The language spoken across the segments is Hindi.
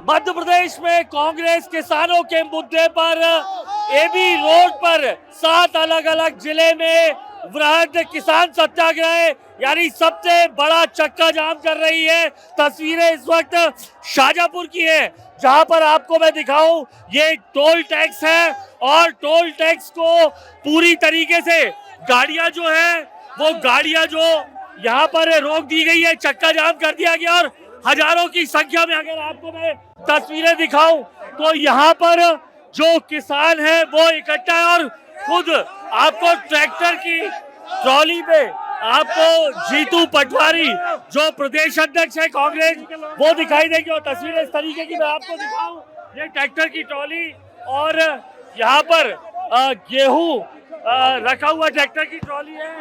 मध्य प्रदेश में कांग्रेस किसानों के मुद्दे पर एबी रोड पर 7 अलग अलग जिले में वृहद किसान सत्याग्रह यानी सबसे बड़ा चक्का जाम कर रही है। तस्वीरें इस वक्त शाजापुर की है, जहां पर आपको मैं दिखाऊं ये टोल टैक्स है और टोल टैक्स को पूरी तरीके से गाड़ियां जो है वो गाड़ियां जो यहाँ पर रोक दी गई है, चक्का जाम कर दिया गया और हजारों की संख्या में अगर आपको मैं तस्वीरें दिखाऊं तो यहाँ पर जो किसान है वो इकट्ठा है और खुद आपको ट्रैक्टर की ट्रॉली पे आपको जीतू पटवारी जो प्रदेश अध्यक्ष है कांग्रेस वो दिखाई देगी। और तस्वीरें इस तरीके की मैं आपको दिखाऊं, ये ट्रैक्टर की ट्रॉली और यहाँ पर गेहूं रखा हुआ ट्रैक्टर की ट्रॉली है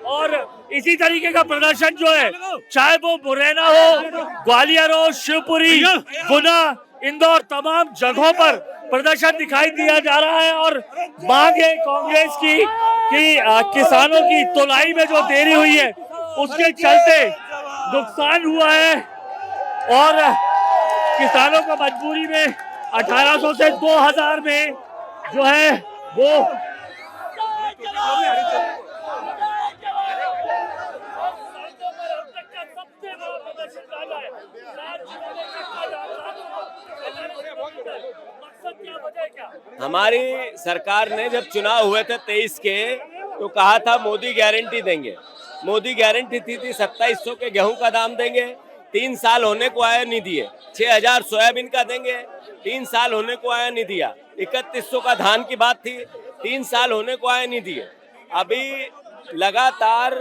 और इसी तरीके का प्रदर्शन जो है चाहे वो मुरैना हो, ग्वालियर हो, शिवपुरी, गुना, इंदौर तमाम जगहों पर प्रदर्शन दिखाई दिया जा रहा है। और मांग है कांग्रेस की कि किसानों की तुलाई में जो देरी हुई है उसके चलते नुकसान हुआ है और किसानों को मजबूरी में 1800 से 2000 में जो है वो हमारी सरकार ने जब चुनाव हुए थे 23 के तो कहा था मोदी गारंटी देंगे। मोदी गारंटी थी 2700 के गेहूं का दाम देंगे, 3 साल होने को आया नहीं दिए। 6000 सोयाबीन का देंगे, 3 साल होने को आया नहीं दिया। 3100 का धान की बात थी, 3 साल होने को आया नहीं दिए। अभी लगातार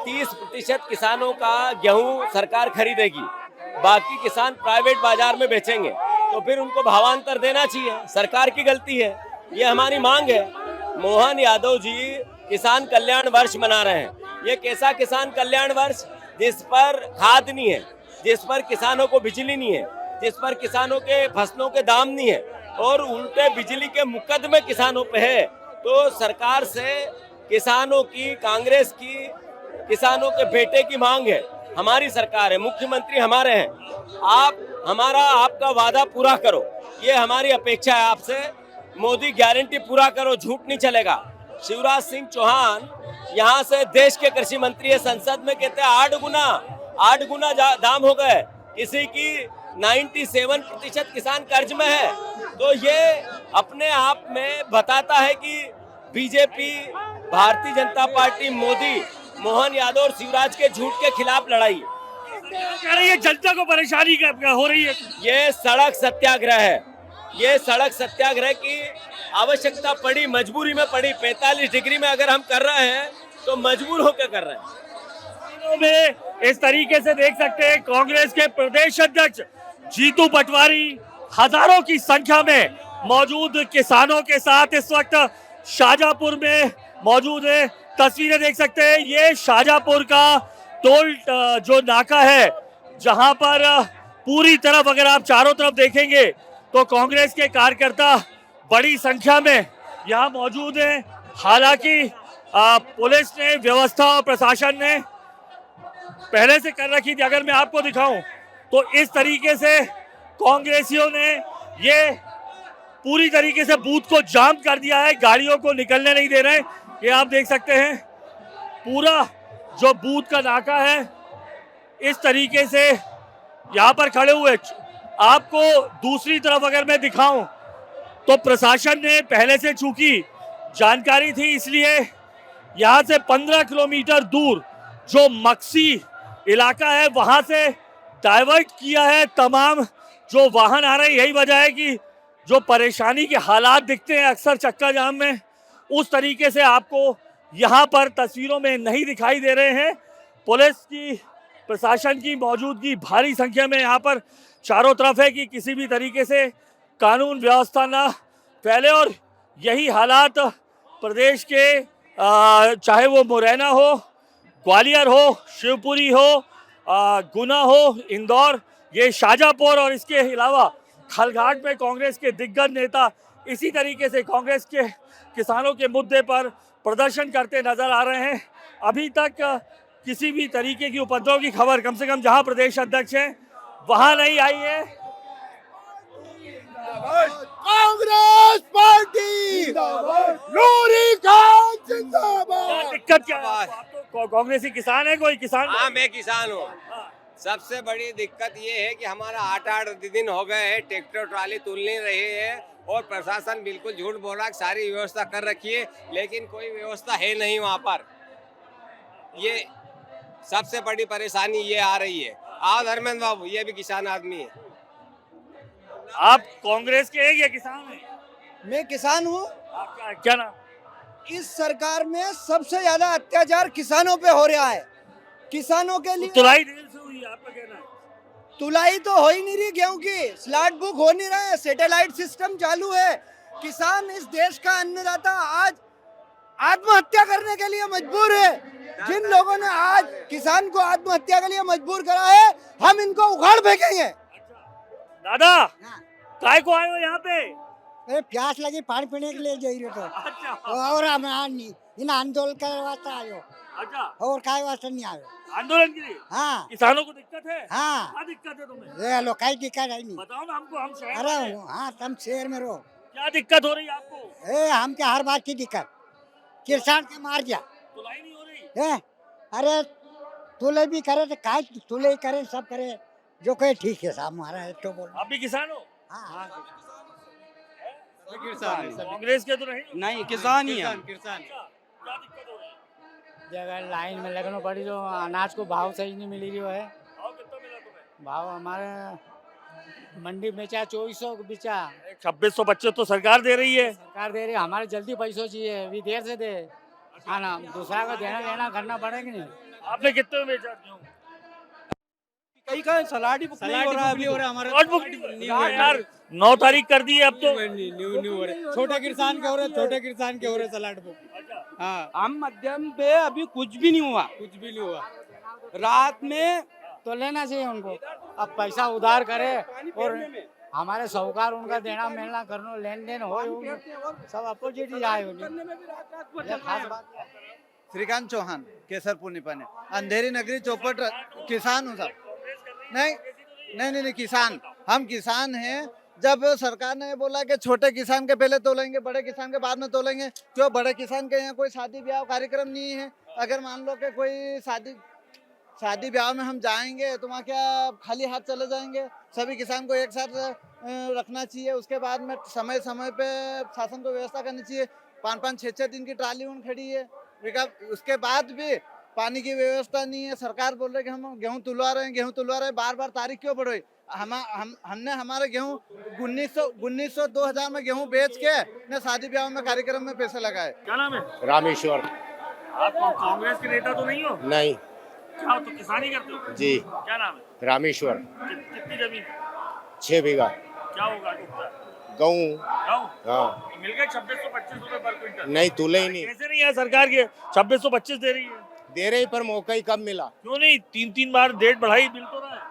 30% किसानों का गेहूं सरकार खरीदेगी, बाकी किसान प्राइवेट बाजार में बेचेंगे, तो फिर उनको भावांतर देना चाहिए। सरकार की गलती है, ये हमारी मांग है। मोहन यादव जी किसान कल्याण वर्ष मना रहे हैं। ये कैसा किसान कल्याण वर्ष जिस पर खाद नहीं है, जिस पर किसानों को बिजली नहीं है, जिस पर किसानों के फसलों के दाम नहीं है और उल्टे बिजली के मुकदमे किसानों पे है। तो सरकार से किसानों की, कांग्रेस की किसानों के बेटे की मांग है। हमारी सरकार है, मुख्यमंत्री हमारे हैं, आप आपका वादा पूरा करो, ये हमारी अपेक्षा है आपसे। मोदी गारंटी पूरा करो, झूठ नहीं चलेगा। शिवराज सिंह चौहान यहाँ से देश के कृषि मंत्री है, संसद में कहते हैं 8 गुना दाम हो गए। किसी की 97% किसान कर्ज में है। तो ये अपने आप में बताता है कि बीजेपी, भारतीय जनता पार्टी, मोदी, मोहन यादव और शिवराज के झूठ के खिलाफ लड़ाई कह रही है। जनता को परेशानी हो रही है। ये सड़क सत्याग्रह है, ये सड़क सत्याग्रह की आवश्यकता पड़ी, मजबूरी में पड़ी। 45 डिग्री में अगर हम कर रहे हैं तो मजबूर होकर कर रहे हैं। में इस तरीके से देख सकते हैं कांग्रेस के प्रदेश अध्यक्ष जीतू पटवारी हजारों की संख्या में मौजूद किसानों के साथ इस वक्त शाजापुर में मौजूद है। तस्वीरें देख सकते हैं, ये शाजापुर का टोल जो नाका है, जहां पर पूरी तरफ अगर आप चारों तरफ देखेंगे तो कांग्रेस के कार्यकर्ता बड़ी संख्या में यहां मौजूद हैं। हालांकि पुलिस ने, व्यवस्था और प्रशासन ने पहले से कर रखी थी। अगर मैं आपको दिखाऊं तो इस तरीके से कांग्रेसियों ने ये पूरी तरीके से बूथ को जाम कर दिया है, गाड़ियों को निकलने नहीं दे रहे। ये आप देख सकते हैं पूरा जो बूथ का नाका है इस तरीके से यहाँ पर खड़े हुए। आपको दूसरी तरफ अगर मैं दिखाऊं तो प्रशासन ने पहले से चूंकि जानकारी थी इसलिए यहाँ से 15 किलोमीटर दूर जो मक्सी इलाका है वहां से डाइवर्ट किया है तमाम जो वाहन आ रहे हैं। यही वजह है कि जो परेशानी के हालात दिखते हैं अक्सर चक्का जाम में, उस तरीके से आपको यहाँ पर तस्वीरों में नहीं दिखाई दे रहे हैं। पुलिस की, प्रशासन की मौजूदगी भारी संख्या में यहाँ पर चारों तरफ है कि किसी भी तरीके से कानून व्यवस्था ना फैले। और यही हालात प्रदेश के चाहे वो मुरैना हो, ग्वालियर हो, शिवपुरी हो, गुना हो, इंदौर, ये शाजापुर और इसके अलावा खलघाट में कांग्रेस के दिग्गज नेता इसी तरीके से कांग्रेस के किसानों के मुद्दे पर प्रदर्शन करते नजर आ रहे हैं। अभी तक किसी भी तरीके की उपद्रव की खबर कम से कम जहां प्रदेश अध्यक्ष हैं वहां नहीं आई है। कांग्रेस पार्टी नूरी खान क्या जिंदाबाद। दिक्कत क्या है आपको? आप तो कांग्रेसी किसान है, कोई किसान हाँ मैं किसान हूँ। हाँ। सबसे बड़ी दिक्कत ये है कि हमारा 8-8 दिन हो गए हैं, ट्रैक्टर ट्राली तुल नहीं रहे हैं और प्रशासन बिल्कुल झूठ बोल रहा है, सारी व्यवस्था कर रखी है लेकिन कोई व्यवस्था है नहीं वहाँ पर। ये सबसे बड़ी परेशानी ये आ रही है। आओ धर्मेंद्र बाबू, ये भी किसान आदमी है। आप कांग्रेस के हैं या किसान हैं? मैं किसान हूँ। आपका क्या नाम? इस सरकार में सबसे ज्यादा अत्याचार किसानों पे हो रहा है। किसानों के लिए तुलाई देर से हुई है, आपका कहना है? तुलाई तो हो ही नहीं रही गेहूं की, स्लॉट बुक हो नहीं रहा है, सैटेलाइट सिस्टम चालू है। किसान इस देश का अन्नदाता आज आत्महत्या करने के लिए मजबूर है। जिन लोगों ने आज किसान को आत्महत्या के लिए मजबूर करा है, हम इनको उखाड़ फेंकेंगे। दादा काय को आए हो यहाँ पे? अरे प्यास लगी, पानी पीने के लिए जाइए तो अच्छा और हम इन आंदोलन के वास्ते आयो अच्छा, और काय वास्ते नहीं आयो। आंदोलन के लिए हाँ किसानों को दिक्कत है? हाँ क्या दिक्कत है तुम्हें? ये लो कई दिक्कत है नहीं। बताओ ना हमको, हम शहर अरे में हैं। हाँ तुम शहर में रहो। क्या दिक्कत हो रही है आपको? ए हम क्या हर बात की दिक्कत किसान के मार दिया तुलाई नहीं हो रही? है। अरे तुले भी करे तो काय तुले ही करे, सब करे जो कहे ठीक है साहब, हमारा है तो बोल। आप भी किसान हो? हाँ कांग्रेस के तो नहीं? किसान ही है। अच्छा, क्या दिक्कत हो रही है? जगह लाइन में लगना पड़ी, जो अनाज को भाव सही नहीं मिल रही है। भाव कितना मिला तुम्हें? भाव हमारे मंडी में बेचा 2400 बेचा, 2625 तो सरकार दे रही है। सरकार दे रही है। हमारे जल्दी पैसों चाहिए, अभी देर से दे। हाँ ना, दूसरा को देना लेना करना पड़ेगा नहीं। आपने कितने में बेचा गेहूं? कहीं का सलाड ही बुक नहीं हो रहा है, अभी हो रहा है हमारा। नोटबुक नहीं हुआ यार, 9 तारीख कर दी है अब तो। न्यू हो रहे, छोटे किसान के हो रहे, छोटे किसान के हो रहे सलाड बुक। अच्छा, हाँ, आम मध्यम पे अभी कुछ भी नहीं हुआ, कुछ भी नहीं हुआ। रात में तो लेना चाहिए उनको। अब पैसा उधार करे और हमारे साहूकार उनका देना मिलना करना लेन देन हो, सब अपोजिट ही आए ये खास बात है। श्रीकांत चौहान केसरपुर निपाने, अंधेरी नगरी चौपट किसान हूँ साहब। नहीं किसान, हम किसान हैं। जब सरकार ने बोला कि छोटे किसान के पहले तोलेंगे, बड़े किसान के बाद में तोलेंगे, क्यों बड़े किसान के यहाँ कोई शादी ब्याह कार्यक्रम नहीं है। अगर मान लो कि कोई शादी ब्याह में हम जाएंगे तो वहाँ क्या खाली हाथ चले जाएंगे? सभी किसान को एक साथ रखना चाहिए। उसके बाद में समय समय पे शासन को व्यवस्था करनी चाहिए। 5-5, 6-6 दिन की ट्राली उन खड़ी है, उसके बाद भी पानी की व्यवस्था नहीं है। सरकार बोल रहे कि हम गेहूं तुलवा रहे हैं, बार तारीख क्यों बढ़ोई? हमने हमारे गेहूं 1900 2000 में गेहूं बेच के ने शादी ब्याह में कार्यक्रम में पैसे लगाए। क्या नाम है? रामेश्वर। आप कांग्रेस के नेता तो नहीं हो? नहीं क्या हो, तो किसानी करते हो? जी, क्या नाम है? रामेश्वर। कितनी जमीन? 6 बीघा। क्या होगा टुकड़ा? गेहूँ। गाँव? हाँ, मिल गए 2625 रुपए पर क्विंटल? नहीं तुले ही नहीं कैसे नहीं है? सरकार के 2625 दे रही है। दे रही, पर मौका ही कब मिला? क्यों नहीं? 3 बार डेट बढ़ाई, मिल तो रहा है।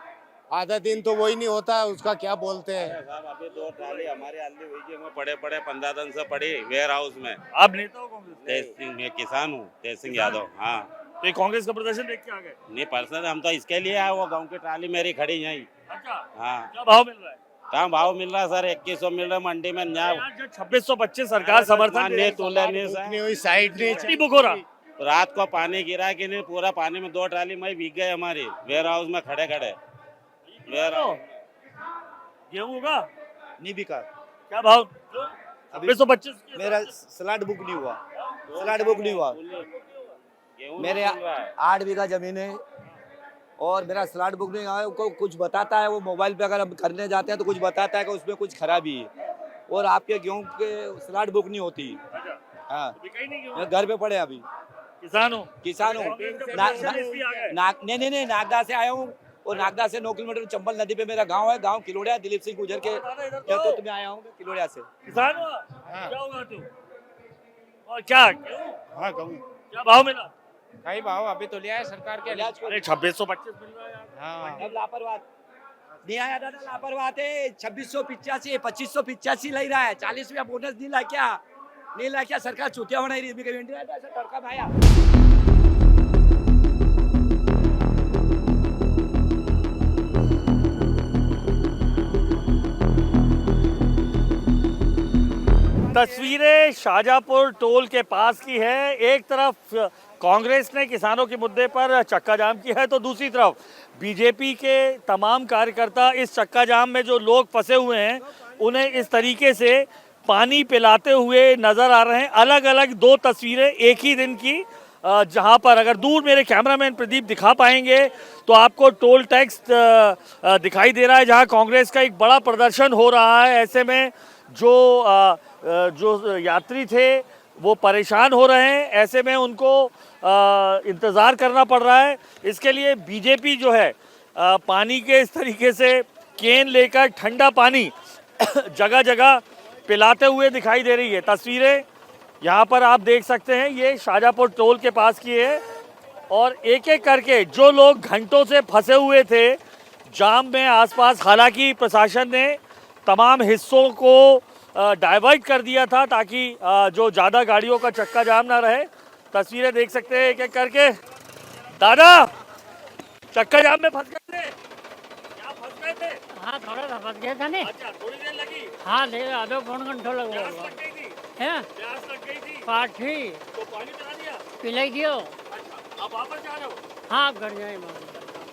आधा दिन तो वही नहीं होता, उसका क्या बोलते हैं। साहब अभी 2 ट्राली हमारे आलू हुई में पड़े 15 दिन से पड़ी वेयर हाउस में। आप नेता हो कांग्रेस? तेज सिंह, मैं किसान हूँ, तेज सिंह यादव। हाँ, तो ये कांग्रेस का प्रदर्शन देख के आ गए? नहीं पर्सनल हम तो इसके लिए आए, वो गांव की ट्राली मेरी खड़ी यहीं। अच्छा, हाँ, क्या भाव मिल रहा है? कहाँ भाव मिल रहा है सर? 2100 मिल रहा है मंडी में। यार, जो 2625 सरकार समर्थन दे रही है, तुले नहीं इतनी सर। हुई साइड नहीं कितनी बुक हो रहा? रात को पानी गिरा कि नहीं, पूरा पानी में 2 ट्राली में भीग गए हमारी, वेयर हाउस में खड़े वेयर हाउस। गेहूं होगा? नहीं बिका। क्या भाव? 2625। मेरा सलाड बुक नहीं हुआ, गेहूं मेरे नहीं मिल रहा है। 8 बीघा जमीन है और मेरा स्लॉट बुक नहीं आया। को कुछ बताता है वो मोबाइल पे, अगर हम करने जाते हैं तो कुछ बताता है कि उसमें कुछ खराबी है, और आपके गेहूं के स्लॉट बुक नहीं होती। हाँ, बिका ही नहीं गेहूं। मैं घर पे पड़े अभी। किसान हो? नहीं नागदा से आया हूँ, और नागदा से 9 किलोमीटर चंबल नदी पे मेरा गांव है। गांव किलोड़िया, दिलीप सिंह गुजर के तो तुम्हें आया हूँ किलोड़िया से। किसान हो? क्या होगा तू? और क्या गेहूं? हाँ गेहूं क्या भाव मिला? कई भाव अभी तो लिया है सरकार के। अरे 2625 मिल रहा है यार। हाँ, अब लापरवाह नहीं आया दादा, लापरवाह थे। 2685 2585 ले रहा है। 40 रुपया बोनस नहीं ला क्या सरकार चुतिया होना रही है भाया। तस्वीरें शाहजहांपुर टोल के पास की है। एक तरफ कांग्रेस ने किसानों के मुद्दे पर चक्का जाम किया है तो दूसरी तरफ बीजेपी के तमाम कार्यकर्ता इस चक्का जाम में जो लोग फंसे हुए हैं उन्हें इस तरीके से पानी पिलाते हुए नजर आ रहे हैं। अलग अलग दो तस्वीरें एक ही दिन की, जहां पर अगर दूर मेरे कैमरामैन प्रदीप दिखा पाएंगे तो आपको टोल टैक्स दिखाई दे रहा है जहां कांग्रेस का एक बड़ा प्रदर्शन हो रहा है। ऐसे में जो यात्री थे वो परेशान हो रहे हैं, ऐसे में उनको इंतज़ार करना पड़ रहा है। इसके लिए बीजेपी जो है पानी के इस तरीके से केन लेकर ठंडा पानी जगह जगह पिलाते हुए दिखाई दे रही है। तस्वीरें यहाँ पर आप देख सकते हैं, ये शाहजहांपुर टोल के पास की है और एक एक करके जो लोग घंटों से फंसे हुए थे जाम में आसपास, हालांकि प्रशासन ने तमाम हिस्सों को डाइवर्ट कर दिया था ताकि जो ज़्यादा गाड़ियों का चक्का जाम ना रहे। तस्वीरें देख सकते हैं एक एक करके। दादा, चक्का जाम में फंस गए थे? क्या फंस गए थे? हाँ, थोड़ा सा फंस गया था ने। अच्छा, थोड़ी देर लगी? हाँ, आधो पौन घंटा लगा। प्यास लग गई थी? हैं? प्यास लग गई थी? पाठी तो पानी पिला दिया? पिलाई दियो। अच्छा, अब वापस जा रहे हो? हाँ, घर जाए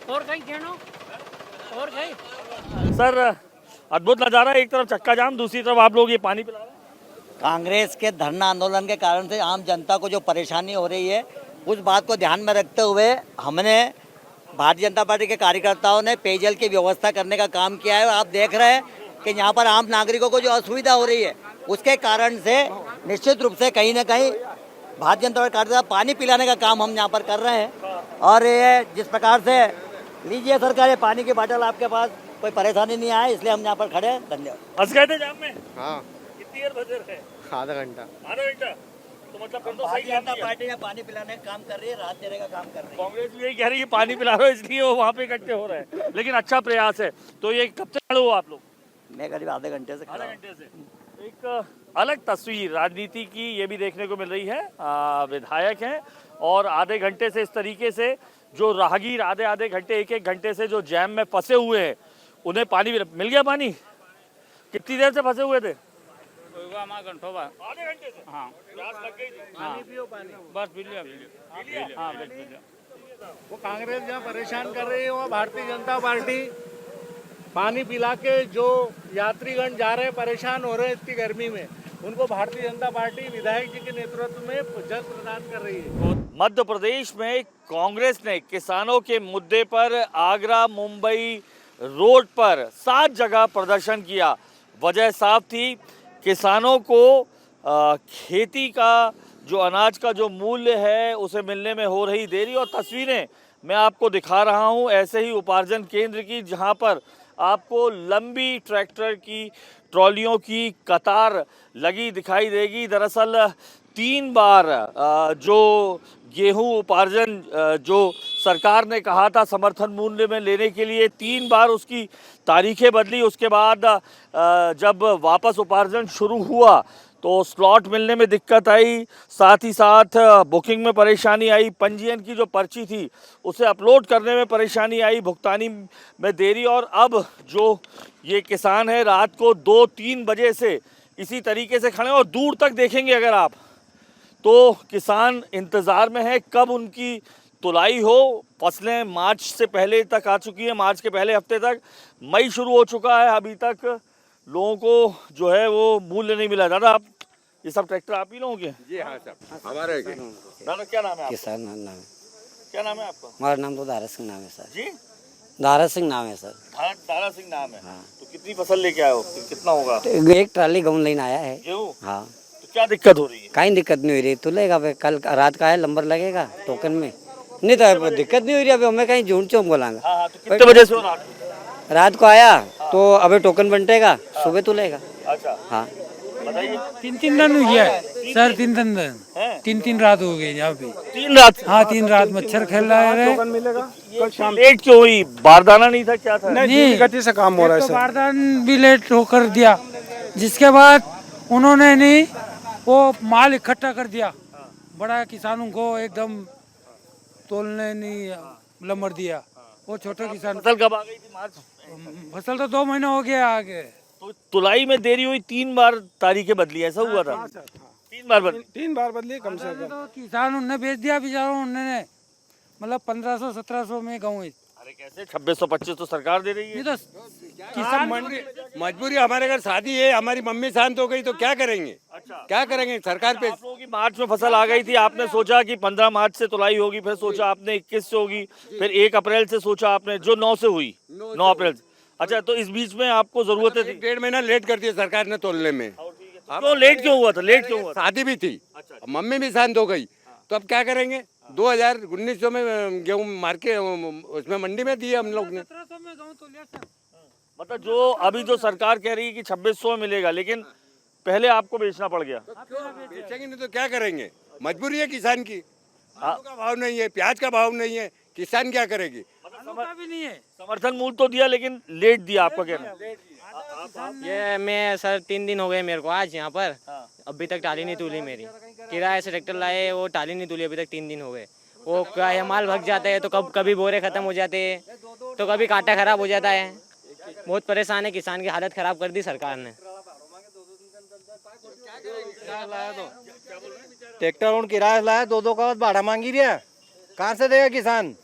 और कहीं खेनो और कहीं। सर, अद्भुत नज़ारा, एक तरफ चक्का जाम, दूसरी तरफ आप लोग ये पानी पिला रहे हैं। कांग्रेस के धरना आंदोलन के कारण से आम जनता को जो परेशानी हो रही है उस बात को ध्यान में रखते हुए हमने भारतीय जनता पार्टी के कार्यकर्ताओं ने पेयजल की व्यवस्था करने का काम किया है। आप देख रहे हैं कि यहाँ पर आम नागरिकों को जो असुविधा हो रही है उसके कारण से निश्चित रूप से कहीं ना कहीं भारतीय जनता पार्टी कार्यकर्ता पानी पिलाने का काम हम यहाँ पर कर रहे हैं। और ये जिस प्रकार से लीजिए सरकार, ये पानी की बोतल आपके पास, कोई परेशानी नहीं आए इसलिए हम यहाँ पर खड़े हैं। धन्यवाद। फंस गए थे जाम में? हाँ, कितनी देर फंसे रहे? आधा घंटा। आधा घंटा? तो मतलब फिर तो सही भारतीय जनता किया। पार्टी ने पानी पिलाने का काम कर रही है, राहत देने का काम कर रही है। कांग्रेस भी यही कह रही है पानी पिला रहे हो इसलिए वो वहाँ पे इकट्ठे हो रहे हैं, लेकिन अच्छा प्रयास है। तो ये कब से खड़े हो आप लोग? मैं करीब आधे घंटे से खड़ा आधे हूं। घंटे से। एक अलग तस्वीर राजनीति की ये भी देखने को मिल रही है। विधायक हैं और आधे घंटे से इस तरीके से जो राहगीर आधे आधे घंटे, एक एक घंटे से जो जैम में फंसे हुए हैं उन्हें पानी मिल गया। पानी कितनी देर से फंसे हुए थे? आधे घंटे से। हाँ, प्यास लग गई थी? पानी पियो पानी, बस पी लिया। हाँ, बस पी लिया। वो कांग्रेस जहाँ परेशान कर रही है वो भारतीय जनता पार्टी पानी पिला के जो यात्रीगण जा रहे हैं, परेशान हो रहे हैं इतनी गर्मी में, उनको भारतीय जनता पार्टी विधायक जी के नेतृत्व में जल प्रदान कर रही है। मध्य प्रदेश में कांग्रेस ने किसानों के मुद्दे पर आगरा मुंबई रोड पर 7 जगह प्रदर्शन किया। वजह साफ थी, किसानों को खेती का जो अनाज का जो मूल्य है उसे मिलने में हो रही देरी। और तस्वीरें मैं आपको दिखा रहा हूं ऐसे ही उपार्जन केंद्र की, जहां पर आपको लंबी ट्रैक्टर की ट्रॉलियों की कतार लगी दिखाई देगी। दरअसल 3 बार जो गेहूं उपार्जन जो सरकार ने कहा था समर्थन मूल्य में लेने के लिए, 3 बार उसकी तारीखें बदली। उसके बाद जब वापस उपार्जन शुरू हुआ तो स्लॉट मिलने में दिक्कत आई, साथ ही साथ बुकिंग में परेशानी आई, पंजीयन की जो पर्ची थी उसे अपलोड करने में परेशानी आई, भुगतानी में देरी। और अब जो ये किसान है रात को 2-3 बजे से इसी तरीके से खड़े, और दूर तक देखेंगे अगर आप तो किसान इंतज़ार में है कब उनकी तुलाई हो। फसलें मार्च से पहले तक आ चुकी है, मार्च के पहले हफ्ते तक, मई शुरू हो चुका है, अभी तक लोगों को जो है वो मूल्य नहीं मिला। दादा, आप ये सब ट्रैक्टर आप ही लोगों के? जी हाँ सर, हमारे दादा क्या नाम है आपका? किसान नाम है। क्या नाम है आपका? हमारा नाम तो दारा सिंह नाम है सर। जी, दारा सिंह नाम है सर। दारा सिंह नाम है। हाँ। तो कितनी फसल लेके आए हो? कितना होगा? तो एक ट्राली गेहूं लेने आया है। गेहूं? हाँ। तो क्या दिक्कत हो रही है? कहीं दिक्कत नहीं हो रही, तो लेगा भाई, कल रात का है, नंबर लगेगा टोकन में, नहीं तो दिक्कत नहीं हो रही। अभी हमें कहीं झूठ चौंक बोलांगा। हाँ, तो कितने बजे से हो रात को? रात को आया तो अभी टोकन बंटेगा, सुबह तो लेगा। अच्छा, हाँ। बताइए। 3 दिन हो गया है सर, 3 दिन, हैं? 3 रात हो गई यहाँ पे। 3 रात से? हाँ, 3 रात मच्छर खेल रहा है। कल शाम लेट क्यों हुई? बारदाना नहीं था, क्या था? नहीं, गति से काम हो रहा है सर। बारदान भी लेट होकर दिया, जिसके बाद उन्होंने नहीं वो माल इकट्ठा कर दिया, बड़ा किसानों को एकदम तोलने नहीं लंबर दिया। वो छोटे किसान, फसल कब आ गई थी? मार्च? फसल तो 2 महीने हो गया आगे। तो तुलाई में देरी हुई, 3 बार तारीखें बदली, ऐसा हुआ था? 3 बार बदली। 3 बार बदली कम से कम। तो किसान उनने बेच दिया बेचारों, उन्होंने मतलब 1500-1700 में गेहूँ। अरे कैसे 2625 तो सरकार दे रही है। ये तो किसान मजबूरी, हमारे घर शादी है, हमारी मम्मी शांत हो गई तो क्या करेंगे? अच्छा, क्या करेंगे? सरकार पे आप लोगों की मार्च में फसल आ गई थी, आपने सोचा कि 15 मार्च से तुलाई होगी, फिर सोचा आपने 21 से होगी, फिर 1 अप्रैल से सोचा आपने, जो 9 से हुई, 9 अप्रैल से। अच्छा, तो इस बीच में आपको जरूरत थी? 1.5 महीना लेट कर दिया सरकार ने तोलने में। क्यों लेट क्यों हुआ था? लेट क्यों हुआ था? शादी भी थी, अच्छा, मम्मी भी शांत हो गई, तो अब क्या करेंगे? 2019 में गेहूं मार के उसमें मंडी में दिए हम लोग ने। 1700 में गेहूँ तो लिया सर। मतलब जो अभी जो सरकार कह रही है कि 2600 मिलेगा, लेकिन पहले आपको बेचना पड़ गया। बेचेंगे नहीं तो क्या करेंगे? मजबूरी है किसान की। आलू का भाव नहीं है, प्याज का भाव नहीं है, किसान क्या करेगी? भी नहीं है। समर्थन मूल्य तो दिया, लेकिन लेट दिया, आपका कहना? ये मैं सर 3 दिन हो गए मेरे को आज यहाँ पर, अभी तक टाली नहीं तूली मेरी। किराए से ट्रैक्टर लाए, वो टाली नहीं तूली, अभी तक 3 दिन हो गए। वो क्या है, माल भग जाता है तो कभी बोरे खत्म हो जाते हैं, तो कभी कांटा खराब हो जाता है। बहुत परेशान है, किसान की हालत खराब कर दी सरकार ने। ट्रैक्टर और किराया लाया, 2-2 का भाड़ा मांगी रहा, कहाँ से देगा किसान?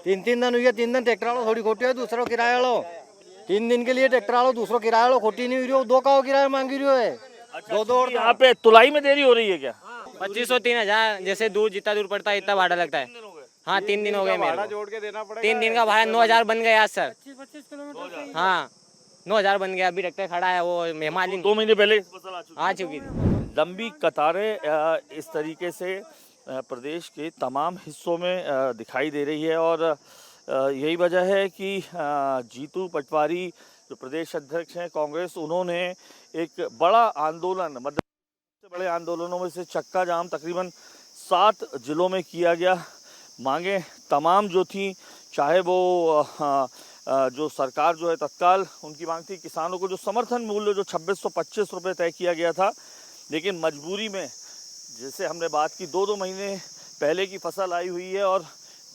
3-3 दिन हुई, 3 दिन ट्रैक्टर वालों थोड़ी खोटी है, दूसरा किराया लो 3 दिन के लिए ट्रैक्टर वालों दूसरा किराया लो, खोटी नहीं हुई रही हो, 2 का किराया मांगी रही हो है। 2-2 यहाँ पे तुलाई में देरी हो रही है क्या? 2500-3000, जैसे दूर जितना दूर पड़ता है इतना भाड़ा लगता है। हाँ 3 दिन हो गए मेरे को। जोड़ के देना पड़ेगा। 3 दिन का भाड़ा 9000 बन गया आज सर। 25 किलोमीटर। हाँ 9000 बन गया। अभी ट्रैक्टर खड़ा है, वो मेहमान 2 महीने पहले फसल आ चुकी थी। लंबी कतारें इस तरीके से प्रदेश के तमाम हिस्सों में दिखाई दे रही है, और यही वजह है कि जीतू पटवारी जो प्रदेश अध्यक्ष हैं कांग्रेस, उन्होंने एक बड़ा आंदोलन, मध्य सबसे बड़े आंदोलनों में से चक्का जाम तकरीबन 7 जिलों में किया गया। मांगे तमाम जो थी, चाहे वो जो सरकार जो है तत्काल उनकी मांग थी, किसानों को जो समर्थन मूल्य जो 2625 रुपये तय किया गया था, लेकिन मजबूरी में, जैसे हमने बात की, 2-2 महीने पहले की फसल आई हुई है और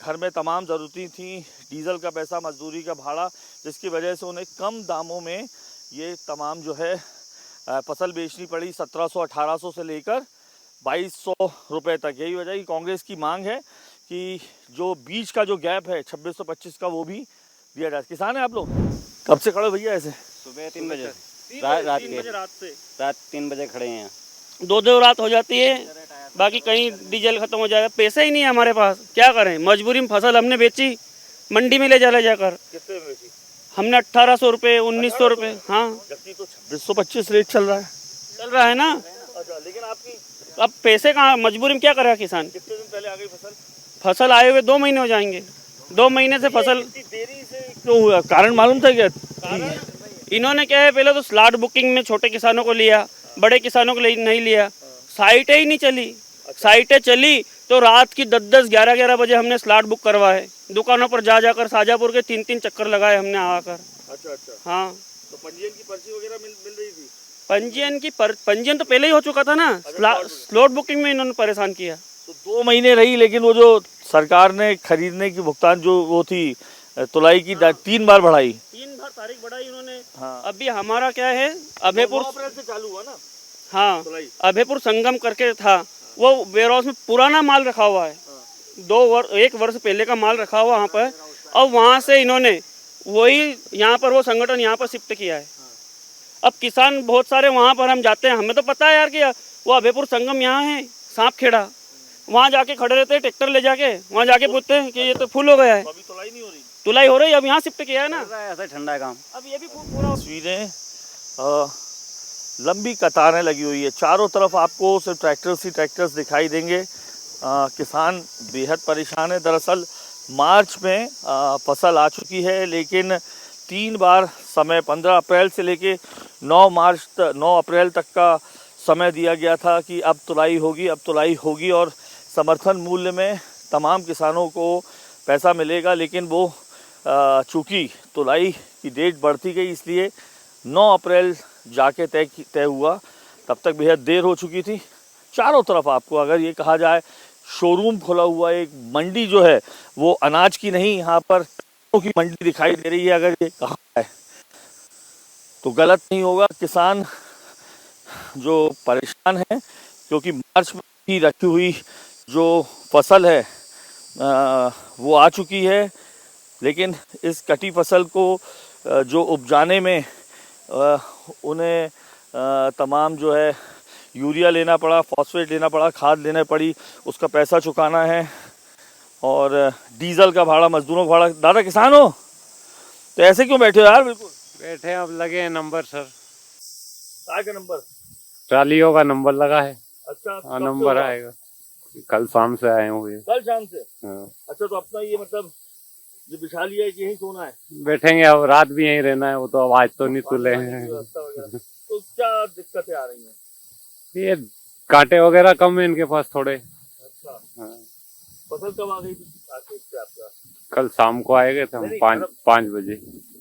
घर में तमाम ज़रूरतें थी, डीजल का पैसा, मजदूरी का भाड़ा, जिसकी वजह से उन्हें कम दामों में ये तमाम जो है फसल बेचनी पड़ी, 1700-1800 से लेकर 2200 रुपये तक। यही वजह की कांग्रेस की मांग है कि जो बीच का जो गैप है 2625 का, वो भी दिया जाए। किसान है आप लोग? कब से खड़े भैया ऐसे? सुबह 3 बजे, रात 3 बजे खड़े हैं। 2 रात हो जाती है, बाकी कहीं डीजल खत्म हो जाएगा, पैसा ही नहीं है हमारे पास, क्या करें? मजबूरी में फसल हमने बेची, मंडी में ले जाकर। कितने में बेची? हमने 1800 रुपये, 1900 रुपये। हाँ, जबकि तो 2625 रेट चल रहा है ना। अच्छा, लेकिन आपकी अब पैसे कहाँ, मजबूरी में क्या करेगा किसान? कितने दिन पहले आ गई फसल? फसल आए हुए 2 महीने हो जाएंगे। 2 महीने से फसल देरी से क्यों हुआ? कारण मालूम था क्या? इन्होंने क्या है, पहले तो स्लॉट बुकिंग में छोटे किसानों को लिया, बड़े किसानों को नहीं लिया। साइटें ही नहीं चली। साइटें चली तो रात की 10-10, 11-11 बजे हमने स्लॉट बुक करवाए, दुकानों पर जाकर शाजापुर के 3-3 चक्कर लगाए हमने आकर। अच्छा। हाँ, तो पंजीयन की पर्ची वगैरह मिल रही थी? पंजीयन तो पहले ही हो चुका था ना। स्लॉट बुकिंग में इन्होंने परेशान किया। तो 2 महीने रही, लेकिन वो जो सरकार ने खरीदने की भुगतान जो वो थी तुलाई की 3 बार बढ़ाई। 3 बार तारीख बढ़ाई इन्होंने। हाँ। अभी हमारा क्या है, अभयपुर 9 अप्रैल से चालू हुआ ना। हाँ, तुलाई। अभयपुर संगम करके था, वो वेयरहाउस में पुराना माल रखा हुआ है। 1 वर्ष पहले का माल रखा हुआ वहाँ पर, और वहाँ से इन्होंने वही यहाँ पर वो संगठन यहाँ पर शिफ्ट किया है। अब किसान बहुत सारे वहाँ पर हम जाते हैं, हमें तो पता है यार कि वो अभयपुर संगम यहाँ है, सांप खेड़ा, वहाँ जाके खड़े रहते हैं, ट्रैक्टर ले जाके वहाँ जाके पूछते हैं कि ये तो फुल हो गया है। अभी तुलाई नहीं हो रही? तुलाई हो रही है, अब यहाँ शिफ्ट किया है ना। ऐसा ठंडा काम। अब ये भी पूरा तस्वीरें, लंबी कतारें लगी हुई है चारों तरफ, आपको सिर्फ ट्रैक्टर्स ही ट्रैक्टर्स दिखाई देंगे। किसान बेहद परेशान है। दरअसल मार्च में फसल आ चुकी है, लेकिन 3 बार समय 15 अप्रैल से लेके 9 अप्रैल तक का समय दिया गया था कि अब तुलाई होगी और समर्थन मूल्य में तमाम किसानों को पैसा मिलेगा। लेकिन वो चूँकि तुलाई की डेट बढ़ती गई, इसलिए 9 अप्रैल जाके तय हुआ, तब तक बेहद देर हो चुकी थी। चारों तरफ आपको अगर ये कहा जाए शोरूम खुला हुआ, एक मंडी जो है वो अनाज की नहीं, यहाँ पर की मंडी दिखाई दे रही है अगर ये कहा है। तो गलत नहीं होगा। किसान जो परेशान है क्योंकि मार्च में की रखी हुई जो फसल है वो आ चुकी है, लेकिन इस कटी फसल को जो उपजाने में उन्हें तमाम जो है यूरिया लेना पड़ा, फॉस्फेट लेना पड़ा, खाद लेना पड़ी, उसका पैसा चुकाना है और डीजल का भाड़ा, मजदूरों का भाड़ा। दादा किसान हो तो ऐसे क्यों बैठे हो यार? बिल्कुल बैठे अब लगे हैं नंबर सर, काय का नंबर? ट्रालियों का नंबर लगा है। अच्छा, हाँ कब नंबर से होगा? आएगा, कल शाम से आए हुए। कल शाम से? हाँ। अच्छा, तो अपना ये मतलब जो बिछा लिया है कि यहीं सोना है? बैठेंगे अब, रात भी यहीं रहना है। वो तो आवाज तो नहीं तुले हैं। व्यवस्था वगैरह। तो क्या दिक्कतें आ रही हैं? ये कांटे वगैरह कम है इनके पास थोड़े। अच्छा, हाँ। फसल कब आ गई थी आपका? कल शाम को आए गए थे हम, 5 बजे।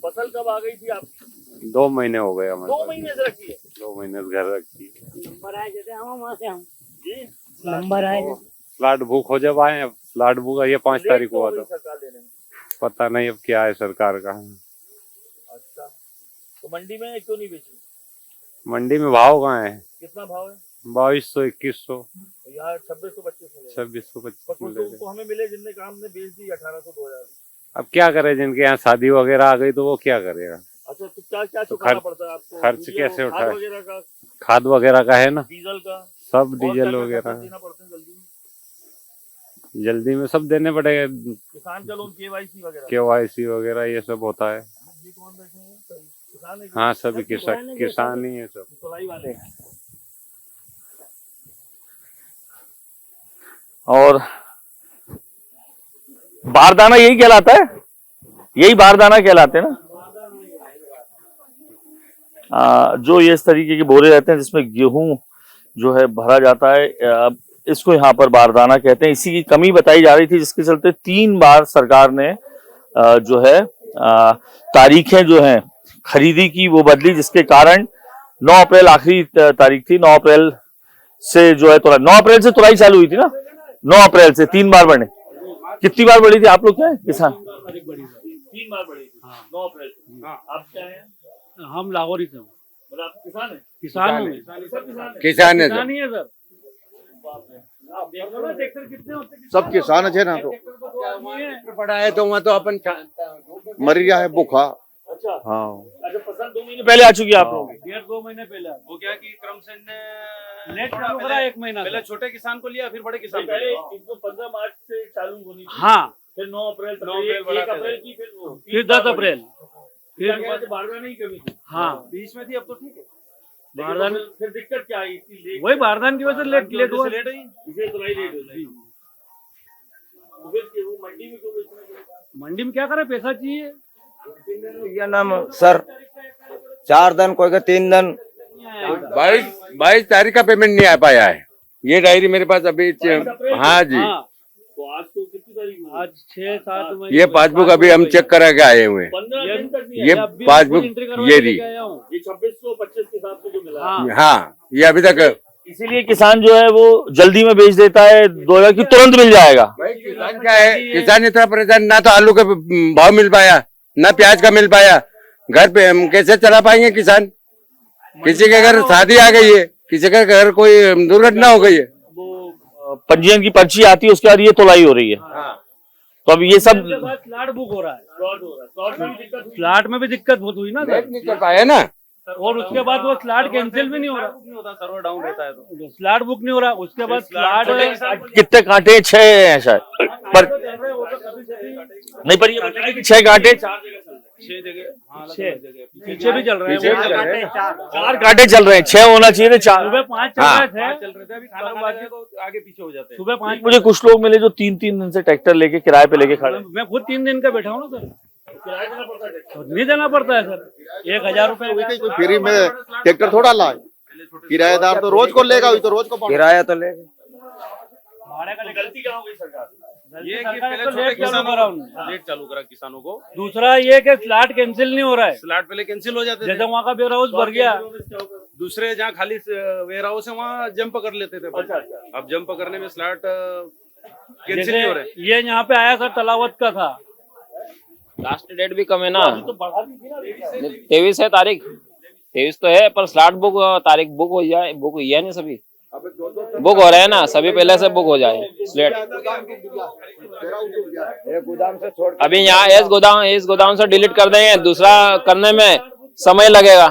फसल कब आ गई थी आप? 2 महीने हो गए हमारे। 2 महीने से रखी है? 2 महीने से घर रखी। नंबर आए जैसे हम वहाँ से हम जी नंबर आए फ्लड बुक हो जब आए, फ्लड बुक ये 5 तारीख को हुआ था। सरकार देने में। पता नहीं अब क्या है सरकार का। अच्छा, तो मंडी में क्यों नहीं बेची? मंडी में भाव कहाँ है? कितना भाव है? 2200 2100 यार 2625 2600 पर 2500 कुछ लोगों को हमें मिले जिनने काम ने बेच दी 1800 2000। अब क्या करे, जिनके यहाँ शादी वगैरह आ गई तो वो क्या करेगा? अच्छा, तो क्या चुकाना पड़ता है आपको? खर्च यूरिया कैसे खाद उठाए? वगैरह का, खाद वगैरह का है ना, डीजल का, सब और डीजल क्या-क्या वगैरह खर्च देना पड़ता है जल्दी में? जल्दी में सब देने पड़ेगा। किसान का लोन, केवाईसी वगैरह? KYC वगैरह ये सब होता है। ये कौन बैठे हैं? किसान है? हाँ सभी किसान ही है सब। तुलाई वाले हैं। और बारदाना यही कहलाता है? यही बारदाना कहलाते हैं ना? जो ये इस तरीके के बोरे रहते हैं जिसमें गेहूं जो है भरा जाता है, इसको यहाँ पर बारदाना कहते हैं। इसी की कमी बताई जा रही थी, जिसके चलते 3 बार सरकार ने जो है तारीखें जो हैं खरीदी की वो बदली, जिसके कारण 9 अप्रैल आखिरी तारीख थी। 9 अप्रैल से जो है 9 अप्रैल से तुलाई चालू हुई थी ना? 9 अप्रैल से 3 बार बढ़े। कितनी बार बढ़ी थी? आप लोग क्या है किसान? 3 बार बढ़ी थी 9 अप्रैल से। आप क्या है? हम लाहौरी से मतलब आप किसान है? किसान किसान है किसान ही है सर। सब किसान है ना, तो पड़ा है तो वहाँ तो अपन मर गया है भूखा। अच्छा, हाँ अच्छा, फसल 2 महीने पहले आ चुकी है आप लोगों की? 1.5-2 महीने पहले वो क्या कि क्रमशः ने लेट चालू करा 1 महीना पहले छोटे किसान को लिया, फिर बड़े किसान को पहले लिया। इनको 15 मार्च से चालू होनी थी, हाँ, फिर 9 अप्रैल तक, 9 अप्रैल 1 बढ़ाते अप्रैल थे। की, फिर फिर 10 अप्रैल, फिर बारदाने की कमी थी। हाँ बीच में थी, अब तो ठीक है। बारदाने फिर दिक्कत क्या आई? इतनी लेट वही बारदान की वजह से लेट हुआ। लेट हुई। इसे तुलाई लेट हो गई। तो फिर वो मंडी में क्यों बेचना चाहिए? मंडी में क्या करे, पैसा चाहिए। ये नाम सर 4 दिन कोई का 3 दिन 22 तारीख का पेमेंट नहीं आ पाया है। ये डायरी मेरे पास अभी हाँ जी, तो आज तो कितनी तारीख हुई? आज 6-7 महीने ये पासबुक अभी हम चेक करा के आए हुए हैं। 15 दिन तक नहीं ये आया। पासबुक ये दी, ये 2625 के हिसाब से जो मिला। हाँ। हाँ ये अभी तक। इसीलिए किसान जो है वो जल्दी में बेच देता है, 2000 की तुरंत मिल जाएगा। भाई किसान क्या है, किसान इतना परेशान, ना तो आलू का भाव मिल पाया, ना प्याज का मिल पाया। घर पे हम कैसे चला पाएंगे किसान? किसी के घर शादी आ गई है, किसी के घर कोई दुर्घटना हो गई है, वो पंजीयन की पर्ची आती है, उसके बाद ये तुलाई हो रही है। तो अब ये सब स्लॉट बुक हो रहा है, स्लॉट में भी दिक्कत बहुत हुई ना सर। नहीं कर पाया ना। और उसके बाद वो स्लॉट कैंसिल भी नहीं हो रहा, सर्वर डाउन रहता है तो स्लॉट बुक नहीं हो रहा। उसके बाद स्लॉट कितने कांटे? 6 हैं शायद, पर नहीं, पर ये बताया कि 6 कांटे 6 जगह, हाँ, 6 पीछे भी चल रहे हैं, 4 कांटे चल रहे हैं। 6 होना चाहिए था, 4। सुबह 5 चल हाँ। रहे थे, चल रहे थे। अभी खाना खाते तो आगे पीछे हो जाते हैं। सुबह 5 मुझे कुछ लोग मिले जो 3-3 दिन से ट्रैक्टर लेके किराए पे लेके खड़े हैं। मैं खुद 3 दिन का बैठा हूँ ना सर। नहीं देना पड़ता है सर, 1000 रुपए कोई फ्री में ट्रैक्टर थोड़ा लाए, किराएदार तो रोज को लेगा, तो रोज को किराया तो लेगा। गलती क्या हो गई सरकार? ये कि पहले छोटे किसानों को लेट चालू करा किसानों को। दूसरा ये कि स्लॉट कैंसिल नहीं हो रहा है, स्लॉट पहले कैंसिल हो जाते थे। जैसे वहाँ का वेयर हाउस भर गया, दूसरे जहाँ खाली वेयर हाउस है वहाँ जंप कर लेते थे। अब जंप करने में स्लॉट कैंसिल नहीं हो रहे। ये यहाँ पे आया सर, तलावत का था, लास्ट डेट भी कम है ना, तो बढ़ा दी थी ना। 23 है तारीख। 23 तो है, पर स्लॉट बुक तारीख बुक हो जाए, बुक हुई है नहीं, सभी बुक हो रहे हैं ना, सभी पहले से बुक हो जाए स्लेट। अभी यहाँ इस गोदाम से डिलीट कर देंगे, दूसरा करने में समय लगेगा।